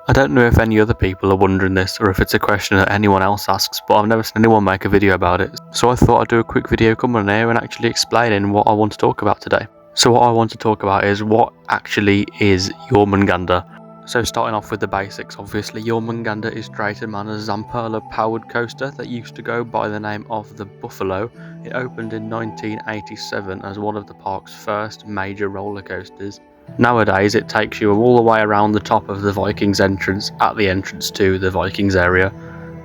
I don't know if any other people are wondering this or if it's a question that anyone else asks, but I've never seen anyone make a video about it. So I thought I'd do a quick video coming on here and actually explaining what I want to talk about today. So what I want to talk about is what actually is Jormungandr. So starting off with the basics, obviously Jormungandr is Drayton Manor's Zamperla powered coaster that used to go by the name of the Buffalo. It opened in 1987 as one of the park's first major roller coasters. Nowadays it takes you all the way around the top of the Vikings entrance at the entrance to the Vikings area,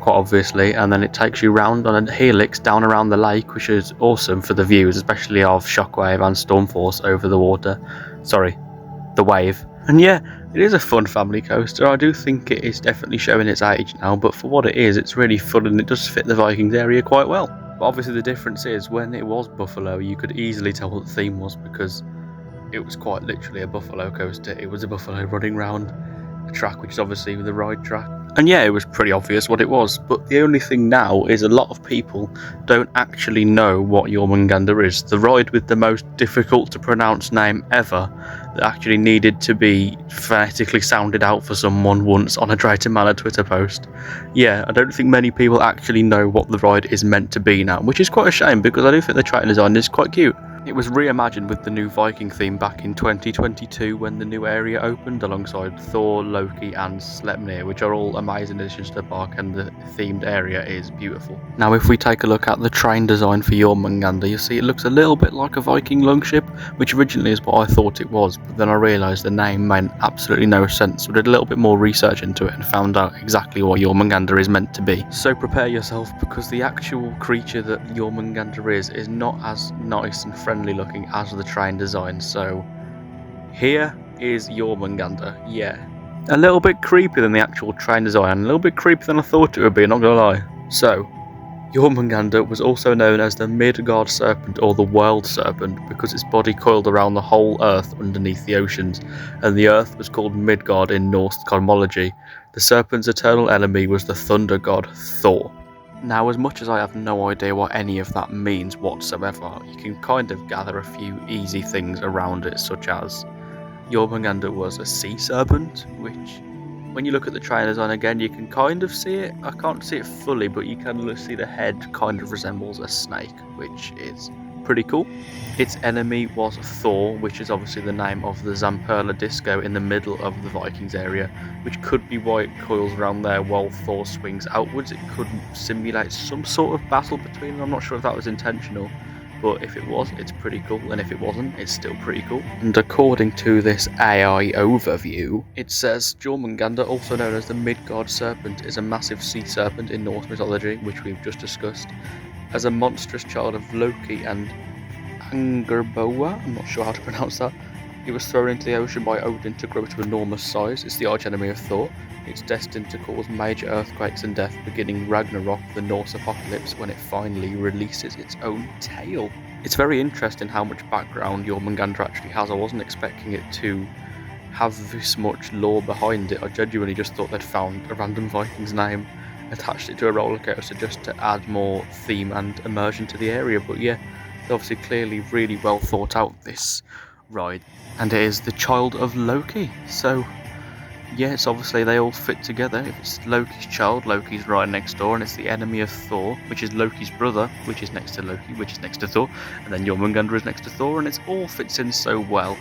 quite obviously, and then it takes you round on a helix down around the lake, which is awesome for the views, especially of Shockwave and Stormforce over the water. Sorry, the wave. And yeah, it is a fun family coaster. I do think it is definitely showing its age now, but for what it is, it's really fun and it does fit the Vikings area quite well. But obviously the difference is, when it was Buffalo, you could easily tell what the theme was because it was quite literally a buffalo coaster. It was a buffalo running round a track, which is obviously the ride track. And yeah, it was pretty obvious what it was, but the only thing now is a lot of people don't actually know what Jormungandr is. The ride with the most difficult to pronounce name ever that actually needed to be phonetically sounded out for someone once on a Drayton Manor Twitter post. Yeah, I don't think many people actually know what the ride is meant to be now, which is quite a shame because I do think the track design is quite cute. It was reimagined with the new Viking theme back in 2022 when the new area opened alongside Thor, Loki and Sleipnir, which are all amazing additions to the park, and the themed area is beautiful. Now if we take a look at the train design for Jormungandr, you see it looks a little bit like a Viking longship, which originally is what I thought it was, but then I realised the name made absolutely no sense, so I did a little bit more research into it and found out exactly what Jormungandr is meant to be. So prepare yourself, because the actual creature that Jormungandr is not as nice and friendly looking as the train design. So here is Jormungandr. Yeah, a little bit creepy than the actual train design, a little bit creepier than I thought it would be, not gonna lie. So Jormungandr was also known as the Midgard Serpent or the World Serpent because its body coiled around the whole Earth underneath the oceans, and the Earth was called Midgard in Norse cosmology. The serpent's eternal enemy was the thunder god Thor. Now, as much as I have no idea what any of that means whatsoever, you can kind of gather a few easy things around it, such as Jormungandr was a sea serpent, which, when you look at the train design again, you can kind of see it. I can't see it fully, but you can see the head kind of resembles a snake, which is pretty cool. Its enemy was Thor, which is obviously the name of the Zamperla disco in the middle of the Vikings area, which could be why it coils around there while Thor swings outwards. It could simulate some sort of battle between them. I'm not sure if that was intentional, but if it was, it's pretty cool, and if it wasn't, it's still pretty cool. And according to this AI overview, it says Jormungandr, also known as the Midgard Serpent, is a massive sea serpent in Norse mythology, which we've just discussed. As a monstrous child of Loki and Angerboa, I'm not sure how to pronounce that, it was thrown into the ocean by Odin to grow to enormous size. It's the archenemy of Thor. It's destined to cause major earthquakes and death, beginning Ragnarok, the Norse apocalypse, when it finally releases its own tail. It's very interesting how much background Jormungandr actually has. I wasn't expecting it to have this much lore behind it. I genuinely just thought they'd found a random Viking's name, attached it to a roller coaster just to add more theme and immersion to the area, but yeah, they obviously clearly really well thought out this ride, and it is the child of Loki, so yeah, it's obviously they all fit together. If it's Loki's child, Loki's right next door, and it's the enemy of Thor, which is Loki's brother, which is next to Loki, which is next to Thor, and then Jormungandr is next to Thor, and it all fits in so well.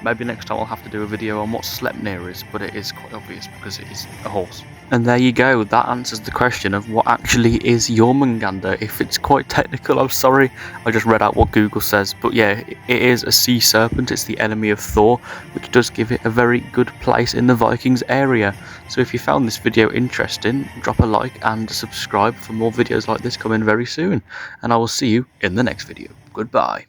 Maybe next time I'll have to do a video on what Sleipnir is, but it is quite obvious because it is a horse. And there you go, that answers the question of what actually is Jormungandr. If it's quite technical, I'm sorry, I just read out what Google says, but yeah, it is a sea serpent. It's the enemy of Thor, which does give it a very good place in the Vikings area. So if you found this video interesting, drop a like and subscribe for more videos like this coming very soon, and I will see you in the next video. Goodbye.